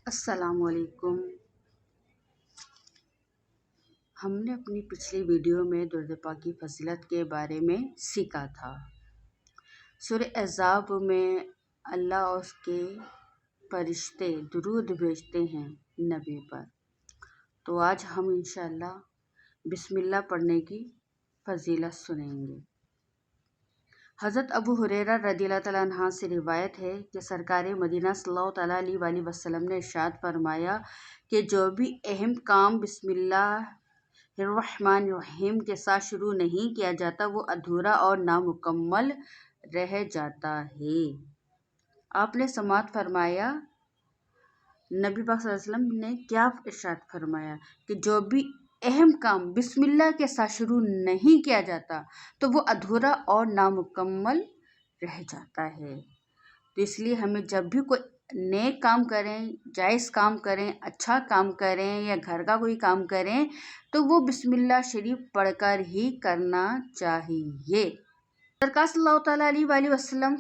السلام علیکم۔ ہم نے اپنی پچھلی ویڈیو میں درود پاک کی فضیلت کے بارے میں سیکھا تھا۔ سورہ احزاب میں اللہ اور اس کے فرشتے درود بھیجتے ہیں نبی پر، تو آج ہم انشاءاللہ بسم اللہ پڑھنے کی فضیلت سنیں گے۔ حضرت ابو ہریرہ رضی اللہ تعالیٰ عنہ سے روایت ہے کہ سرکار مدینہ صلی اللہ تعالیٰ علیہ وسلم نے ارشاد فرمایا کہ جو بھی اہم کام بسم اللہ الرحمن الرحیم کے ساتھ شروع نہیں کیا جاتا وہ ادھورا اور نامکمل رہ جاتا ہے۔ آپ نے سماعت فرمایا، نبی پاک صلی اللہ علیہ وسلم نے کیا ارشاد فرمایا کہ جو بھی اہم کام بسم اللہ کے ساتھ شروع نہیں کیا جاتا تو وہ ادھورا اور نامکمل رہ جاتا ہے۔ تو اس لیے ہمیں جب بھی کوئی نیک کام کریں، جائز کام کریں، اچھا کام کریں یا گھر کا کوئی کام کریں تو وہ بسم اللہ شریف پڑھ کر ہی کرنا چاہیے۔ سرکار صلی اللہ تعالیٰ علیہ وسلم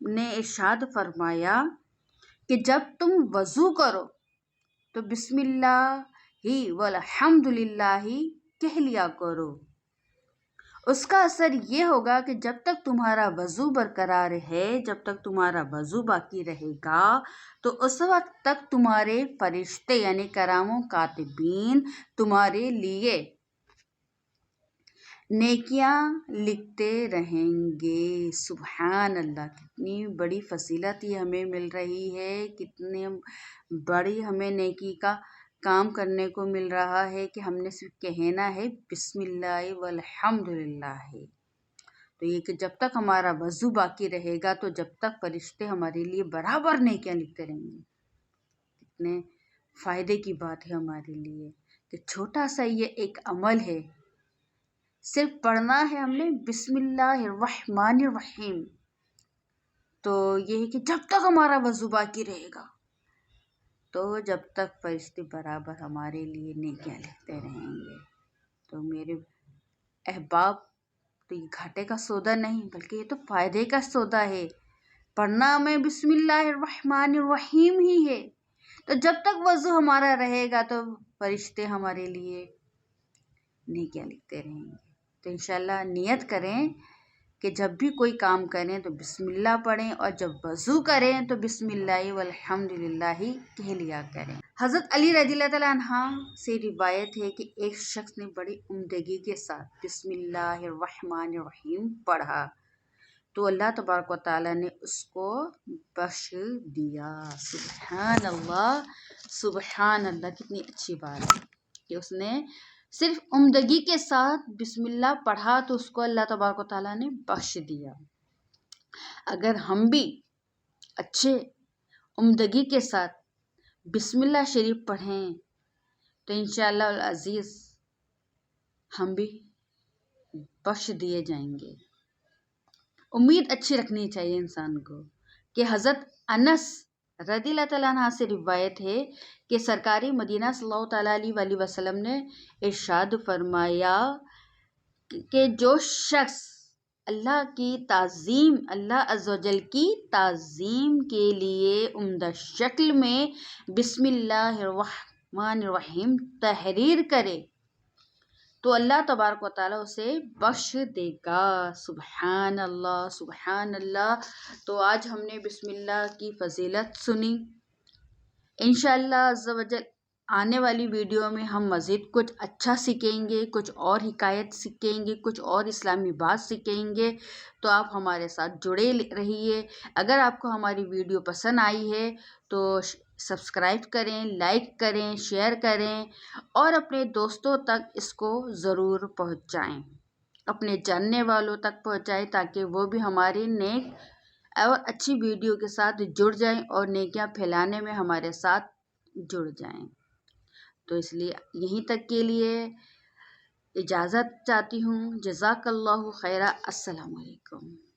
نے ارشاد فرمایا کہ جب تم وضو کرو تو بسم اللہ ہی والحمد للہ ہی کہہ لیا کرو۔ اس کا اثر یہ ہوگا کہ جب تک تمہارا وضو برقرار ہے، جب تک تمہارا وضو باقی رہے گا تو اس وقت تک تمہارے فرشتے یعنی کرام و کاتبین تمہارے لیے نیکیاں لکھتے رہیں گے۔ سبحان اللہ، کتنی بڑی فضیلت یہ ہمیں مل رہی ہے، کتنی بڑی ہمیں نیکی کا کام کرنے کو مل رہا ہے کہ ہم نے صرف کہنا ہے بسم اللہ والحمد للہ ہے۔ تو یہ کہ جب تک ہمارا وضو باقی رہے گا تو جب تک فرشتے ہمارے لیے برابر نیکیاں لکھتے رہیں گے۔ کتنے فائدے کی بات ہے ہمارے لیے کہ چھوٹا سا یہ ایک عمل ہے، صرف پڑھنا ہے ہم نے بسم اللہ الرحمن الرحیم۔ تو یہ ہے کہ جب تک ہمارا وضو باقی رہے گا تو جب تک فرشتے برابر ہمارے لیے نیکیاں لکھتے رہیں گے۔ تو میرے احباب، تو یہ گھاٹے کا سودا نہیں بلکہ یہ تو فائدے کا سودا ہے۔ پڑھنا میں بسم اللہ الرحمن الرحیم ہی ہے، تو جب تک وضو ہمارا رہے گا تو فرشتے ہمارے لیے نیکیاں لکھتے رہیں گے۔ تو انشاءاللہ نیت کریں کہ جب بھی کوئی کام کریں تو بسم اللہ پڑھیں، اور جب وضو کریں تو بسم اللہ والحمد للہ ہی کہہ لیا کریں۔ حضرت علی رضی اللہ تعالیٰ عنہ سے روایت ہے کہ ایک شخص نے بڑی عمدگی کے ساتھ بسم اللہ الرحمن الرحیم پڑھا تو اللہ تبارک و تعالیٰ نے اس کو بخش دیا۔ سبحان اللہ، سبحان اللہ، کتنی اچھی بات ہے کہ اس نے صرف عمدگی کے ساتھ بسم اللہ پڑھا تو اس کو اللہ تبارک و تعالیٰ نے بخش دیا۔ اگر ہم بھی اچھے عمدگی کے ساتھ بسم اللہ شریف پڑھیں تو انشاءاللہ العزیز ہم بھی بخش دیے جائیں گے۔ امید اچھی رکھنی چاہیے انسان کو کہ حضرت انس رضی اللہ تعالیٰ عنہ سے روایت ہے کہ سرکار مدینہ صلی اللہ تعالیٰ علیہ وسلم نے ارشاد فرمایا کہ جو شخص اللہ کی تعظیم، اللہ عز و جل کی تعظیم کے لیے عمدہ شکل میں بسم اللہ الرحمن الرحیم تحریر کرے تو اللہ تبارک و تعالیٰ اسے بخش دے گا۔ سبحان اللہ، سبحان اللہ۔ تو آج ہم نے بسم اللہ کی فضیلت سنی۔ انشاءاللہ عز و جل آنے والی ویڈیو میں ہم مزید کچھ اچھا سیکھیں گے، کچھ اور حکایت سیکھیں گے، کچھ اور اسلامی بات سیکھیں گے۔ تو آپ ہمارے ساتھ جڑے رہیے۔ اگر آپ کو ہماری ویڈیو پسند آئی ہے تو سبسکرائب کریں، لائک کریں، شیئر کریں اور اپنے دوستوں تک اس کو ضرور پہنچائیں، اپنے جاننے والوں تک پہنچائیں تاکہ وہ بھی ہماری نیک اور اچھی ویڈیو کے ساتھ جڑ جائیں اور نیکیاں پھیلانے میں ہمارے ساتھ جڑ جائیں۔ تو اس لیے یہیں تک کے لیے اجازت چاہتی ہوں۔ جزاک اللہ خیرہ۔ السلام علیکم۔